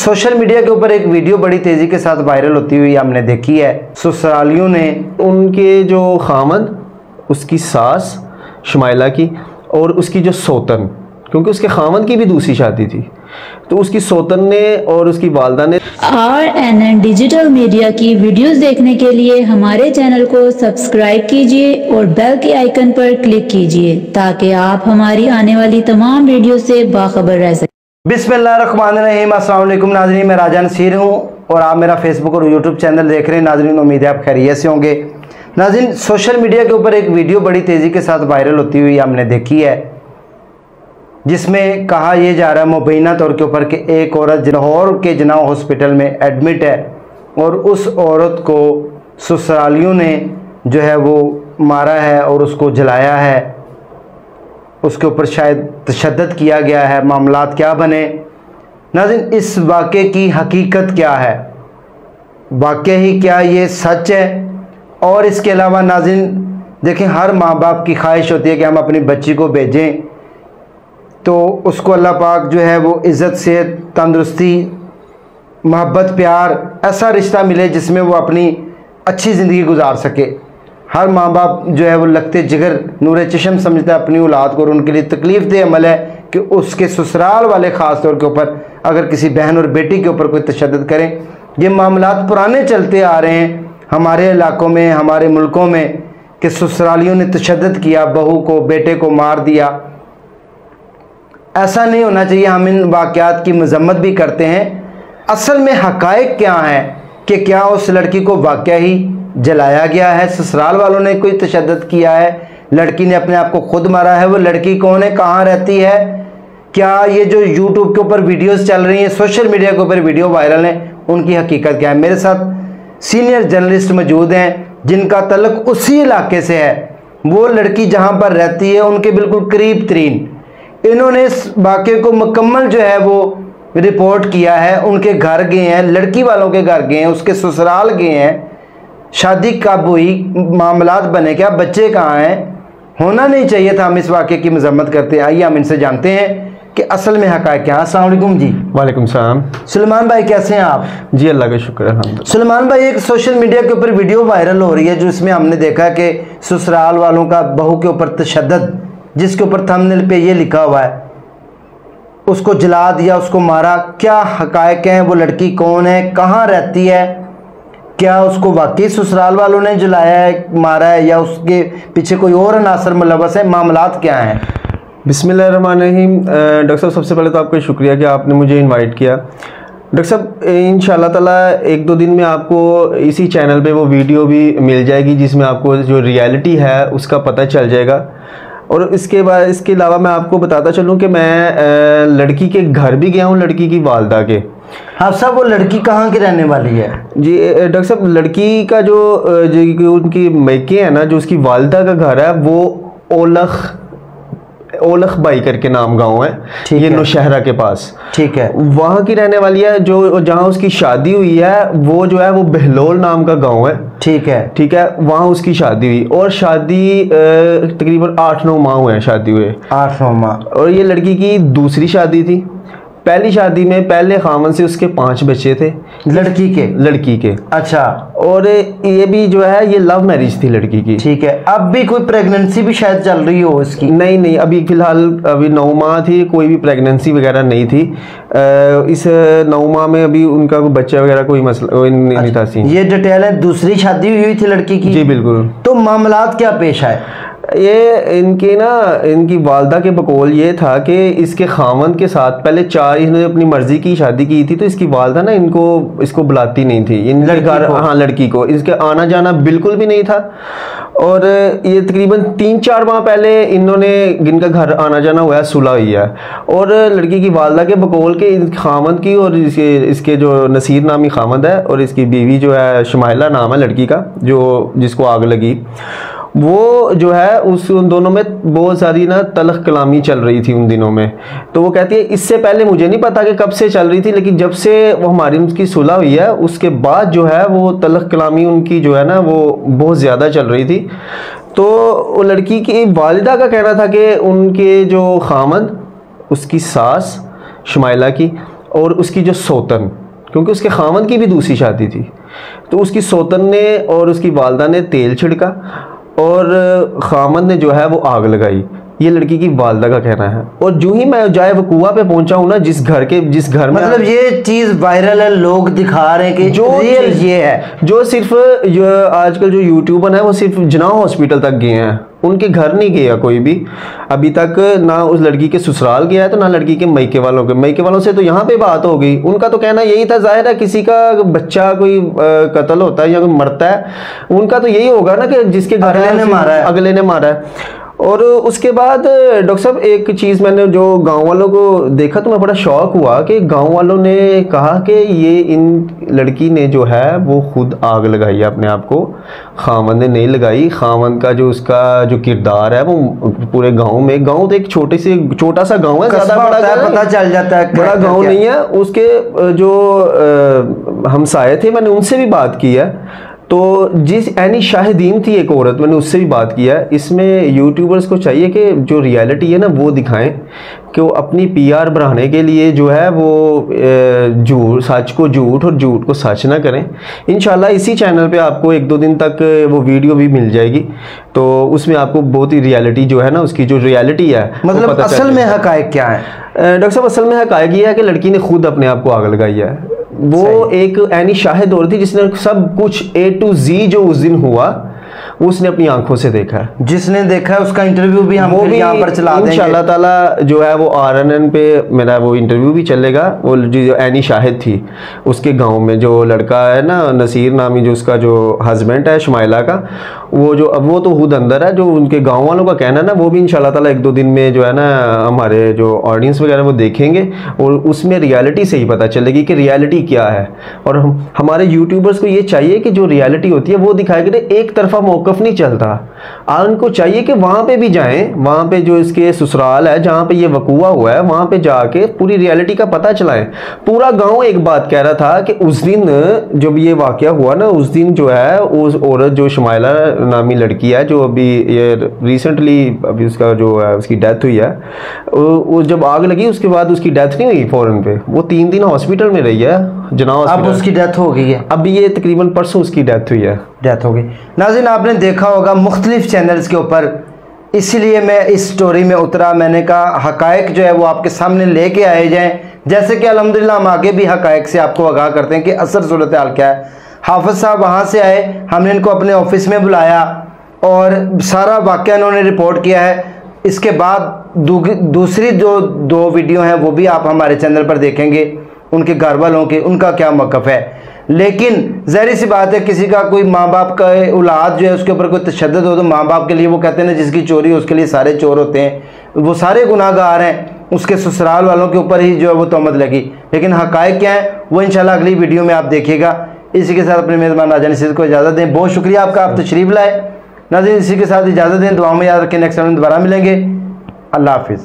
Social media के ऊपर एक वीडियो बड़ी तेजी के साथ वायरल होती हुई हमने देखी है। ससुरालियों ने उनके जो खामद, उसकी सास शुमाइला की और उसकी जो सोतन, क्योंकि उसके खामद की भी दूसरी शादी थी, तो उसकी सोतन ने और उसकी वालदा ने RNN डिजिटल मीडिया की वीडियोस देखने के लिए हमारे चैनल को सब्सक्राइब कीजिए और बेल के आइकन पर क्लिक कीजिए ताकि आप हमारी आने वाली तमाम वीडियो से बाखबर रह सकें। बिस्मिल्लाहिर्रहमानिर्रहीम। अस्सलाम वालेकुम नाज़रीन, मैं राजा नसीर हूँ और आप मेरा फेसबुक और यूट्यूब चैनल देख रहे हैं। नाज़रीन, उम्मीद है आप खैरियत से होंगे। नाज़रीन, सोशल मीडिया के ऊपर एक वीडियो बड़ी तेज़ी के साथ वायरल होती हुई हमने देखी है, जिसमें कहा यह जा रहा है मुबैना तौर के ऊपर कि एक औरत लाहौर के जनाह हॉस्पिटल में एडमिट है और उस औरत को ससुरालियों ने जो है वो मारा है और उसको जलाया है, उसके ऊपर शायद तशद्दुद किया गया है। मामलात क्या बने नाज़रीन, इस वाक़े की हकीकत क्या है, वाक़ई ही क्या ये सच है? और इसके अलावा नाज़रीन देखें, हर माँ बाप की ख्वाहिश होती है कि हम अपनी बच्ची को भेजें तो उसको अल्लाह पाक जो है वो इज़्ज़त से, तंदुरुस्ती, मोहब्बत, प्यार, ऐसा रिश्ता मिले जिसमें वो अपनी अच्छी ज़िंदगी गुजार सके। हर माँ बाप जो है वो लगते जिगर नूर चश्म समझता है अपनी औलाद को, और उनके लिए तकलीफ़ दे अमल है कि उसके ससुराल वाले ख़ास तौर के ऊपर अगर किसी बहन और बेटी के ऊपर कोई तशद्दुद करें। ये मामलात पुराने चलते आ रहे हैं हमारे इलाकों में, हमारे मुल्कों में, कि ससुरालियों ने तशद्दुद किया, बहू को, बेटे को मार दिया। ऐसा नहीं होना चाहिए। हम इन वाक़यात की मज़म्मत भी करते हैं। असल में हक़ाइक़ क्या हैं कि क्या उस लड़की को वाक़ई ही जलाया गया है, ससुराल वालों ने कोई तशद्दुद किया है, लड़की ने अपने आप को खुद मारा है, वो लड़की कौन है, कहाँ रहती है, क्या ये जो यूट्यूब के ऊपर वीडियोस चल रही हैं, सोशल मीडिया के ऊपर वीडियो वायरल हैं, उनकी हकीकत क्या है? मेरे साथ सीनियर जर्नलिस्ट मौजूद हैं जिनका तल्लुक़ उसी इलाके से है। वो लड़की जहाँ पर रहती है उनके बिल्कुल करीब तरीन इन्होंने इस वाक़े को मुकम्मल जो है वो रिपोर्ट किया है। उनके घर गए हैं, लड़की वालों के घर गए हैं, उसके ससुराल गए हैं, शादी कब हुई, मामलात बने क्या, बच्चे कहाँ हैं। होना नहीं चाहिए था। हम इस वाक़े की मज़म्मत करते हैं। आइए हम इनसे जानते हैं कि असल में हक़ाइक़ क्या है। अस्सलाम वालेकुम जी। वालेकुम सलाम। सुलेमान भाई कैसे हैं आप? जी अल्लाह का शुक्र है। सुलेमान भाई, एक सोशल मीडिया के ऊपर वीडियो वायरल हो रही है जिसमें हमने देखा कि ससुराल वालों का बहू के ऊपर तशद्दुद, जिसके ऊपर थंबनेल पे ये लिखा हुआ है उसको जला दिया, उसको मारा। क्या हक़ाइक़ हैं? वो लड़की कौन है, कहाँ रहती है, क्या उसको वाकई ससुराल वालों ने जलाया है, मारा है, या उसके पीछे कोई और अनासर मुलव्वस है? मामलात क्या हैं? बिस्मिल्लाहिर्रहमानिर्रहीम। डॉक्टर साहब, सबसे पहले तो आपका शुक्रिया कि आपने मुझे इनवाइट किया। डॉक्टर साहब, इंशाअल्लाह ताला एक दो दिन में आपको इसी चैनल पे वो वीडियो भी मिल जाएगी जिसमें आपको जो रियलिटी है उसका पता चल जाएगा। और इसके बाद, इसके अलावा मैं आपको बताता चलूँ कि मैं लड़की के घर भी गया हूँ, लड़की की वालदा के। हाँ साहब, वो लड़की कहाँ की रहने वाली है? जी डॉक्टर साहब, लड़की का जो उनकी मैके है ना, जो उसकी वालदा का घर है वो ओलख बाई करके नाम गांव है, ये नौशहरा के पास। ठीक है, वहाँ की रहने वाली है। जो जहाँ उसकी शादी हुई है वो जो है वो बहलोल नाम का गांव है। ठीक है, ठीक है, वहाँ उसकी शादी हुई और शादी तकरीबन 8-9 माह हुए हैं शादी हुए, 8-9 माह। और ये लड़की की दूसरी शादी थी। पहली शादी में पहले खामन से उसके 5 बच्चे थे, लड़की के। अच्छा, और ये भी जो है ये लव मैरिज थी लड़की की। ठीक है, अब भी कोई प्रेगनेंसी भी शायद चल रही हो इसकी? नहीं, अभी फिलहाल अभी 9 माह थी, कोई भी प्रेगनेंसी वगैरह नहीं थी। इस 9 माह में अभी उनका कोई बच्चा वगैरह कोई मसला नहीं था सीन। ये डिटेल है। दूसरी शादी हुई थी लड़की की? जी बिल्कुल। तो मामलात क्या पेश आए? ये इनकी वालदा के बकौल ये था कि इसके खामन के साथ पहले 4 इन्होंने अपनी मर्जी की शादी की थी, तो इसकी वालदा ना इसको बुलाती नहीं थी, इन लड़की को इसके आना जाना बिल्कुल भी नहीं था। और ये तकरीबन 3-4 माह पहले इनका घर आना जाना हुआ है, सुलह हुई है। और लड़की की वालदा के बकौल के खामद की और इसके जो नसीर नामी खामद है और इसकी बीवी जो है शुमाइला नाम है लड़की का, जो जिसको आग लगी, वो जो है उन दोनों में बहुत सारी ना तलख कलामी चल रही थी उन दिनों में। तो वो कहती है इससे पहले मुझे नहीं पता कि कब से चल रही थी, लेकिन जब से वो हमारी उनकी सुलह हुई है उसके बाद जो है वो तलख कलामी उनकी जो है ना वो बहुत ज़्यादा चल रही थी। तो वो लड़की की वालिदा का कहना था कि उनके जो खामद, उसकी सास शुमाइला की और उसकी जो सौतन, क्योंकि उसके खामन की भी दूसरी शादी थी, तो उसकी सौतन ने और उसकी वालदा ने तेल छिड़का और खामन ने जो है वो आग लगाई। ये लड़की की वालदा का कहना है। और जो ही मैं जाए वकूआ पे पहुंचा हूँ ना, जिस घर में, मतलब ये चीज वायरल है, लोग दिखा रहे हैं कि जो रियल ये है, जो सिर्फ आजकल जो यूट्यूबर है वो सिर्फ जनाह हॉस्पिटल तक गए हैं, उनके घर नहीं गया कोई भी अभी तक, ना उस लड़की के ससुराल गया है तो ना लड़की के मैके वालों से तो यहाँ पे बात हो गई। उनका तो कहना यही था, जाहिर है किसी का बच्चा कोई कत्ल होता है या कोई मरता है, उनका तो यही होगा ना कि जिसके घर अगले ने मारा है। और उसके बाद डॉक्टर साहब एक चीज़ मैंने जो गांव वालों को देखा तो मैं बड़ा शौक हुआ कि गांव वालों ने कहा कि ये इन लड़की ने जो है वो खुद आग लगाई है अपने आप को, खामन ने नहीं लगाई। खामन का जो उसका जो किरदार है वो पूरे गांव में, गांव तो एक छोटा सा गांव है, ज़्यादा बड़ा पता चल जाता है, बड़ा गांव नहीं है। उसके जो हमसाये थे मैंने उनसे भी बात की है, तो जिस एनी शाहिदीन थी एक औरत, मैंने उससे भी बात किया। इसमें यूट्यूबर्स को चाहिए कि जो रियलिटी है ना वो दिखाएं, कि वो अपनी पीआर बढ़ाने के लिए जो है वो झूठ सच को झूठ और झूठ को सच ना करें। इंशाल्लाह इसी चैनल पे आपको 1-2 दिन तक वो वीडियो भी मिल जाएगी, तो उसमें आपको बहुत ही रियलिटी जो है ना, उसकी जो रियलिटी है, मतलब असल में हकायक क्या है डॉक्टर साहब? असल में हकायक ये है कि लड़की ने खुद अपने आप को आग लगाई है। वो एक ऐनी शाहिद औरत थी जिसने सब कुछ A to Z जो उस दिन हुआ उसने अपनी आंखों से देखा है। जिसने देखा है उसका इंटरव्यू भी हम यहाँ पर चला देंगे इंशाअल्लाह ताला, जो है वो RNN पे मेरा वो इंटरव्यू भी चलेगा। वो जो ऐनी शाहिद थी उसके गांव में जो लड़का है ना, नसीर नामी, जो उसका जो हस्बैंड है शुमाइला का, वो जो अब वो तो खुद अंदर है, जो उनके गाँव वालों का कहना है ना, वो भी इंशाअल्लाह ताला 1-2 दिन में जो है ना हमारे जो ऑडियंस वगैरह वो देखेंगे और उसमें रियलिटी से ही पता चलेगी कि रियलिटी क्या है। और हमारे यूट्यूबर्स को ये चाहिए कि जो रियलिटी होती है वो दिखाएगी, एक तरफा मौकफ नहीं चलता। उनको चाहिए कि वहाँ पे भी जाएं, वहाँ पे जो इसके ससुराल है जहाँ पे ये वकूआ हुआ है वहाँ पे जाके पूरी रियलिटी का पता चलाएं। पूरा गांव एक बात कह रहा था कि उस दिन जब ये वाकया हुआ ना, उस दिन जो है उस औरत जो शुमाइला नामी लड़की है, जो अभी ये रिसेंटली अभी उसका जो है उसकी डेथ हुई है, वो जब आग लगी उसके बाद उसकी डेथ नहीं हुई फौरन पे, वो 3 दिन हॉस्पिटल में रही है जनाब। अब उसकी डेथ हो गई है, अभी ये तकरीबन परसों उसकी डेथ हुई है। डेथ हो गई। नाज़रीन आपने देखा होगा मुख्तलिफ चैनल्स के ऊपर, इसीलिए मैं इस स्टोरी में उतरा। मैंने कहा हकायक जो है वो आपके सामने लेके आए जाएं, जैसे कि अल्हम्दुलिल्लाह हम आगे भी हकायक से आपको आगाह करते हैं कि असल सूरत हाल क्या है। हाफिज साहब वहाँ से आए, हमने इनको अपने ऑफिस में बुलाया और सारा वाक़या इन्होंने रिपोर्ट किया है। इसके बाद दूसरी जो 2 वीडियो हैं वो भी आप हमारे चैनल पर देखेंगे, उनके घर वालों के, उनका क्या मौक़िफ़ है। लेकिन ज़ाहिर सी बात है, किसी का कोई माँ बाप का औलाद जो है उसके ऊपर कोई तशद्दुद हो तो माँ बाप के लिए वो कहते हैं ना, जिसकी चोरी हो उसके लिए सारे चोर होते हैं, वो सारे गुनाहगार हैं, उसके ससुराल वालों के ऊपर ही जो है वो तहमत लगी। लेकिन हकायक क्या है वो इंशाल्लाह अगली वीडियो में आप देखिएगा। इसी के साथ अपने मेज़बान राजा नसीर को इजाज़त दें। बहुत शुक्रिया आपका, आप तशरीफ़ लाए। नाज़रीन इसी के साथ इजाज़त दें, दुआ में याद रखें, नेक्स्ट टाइम दोबारा मिलेंगे। अल्लाह हाफिज़।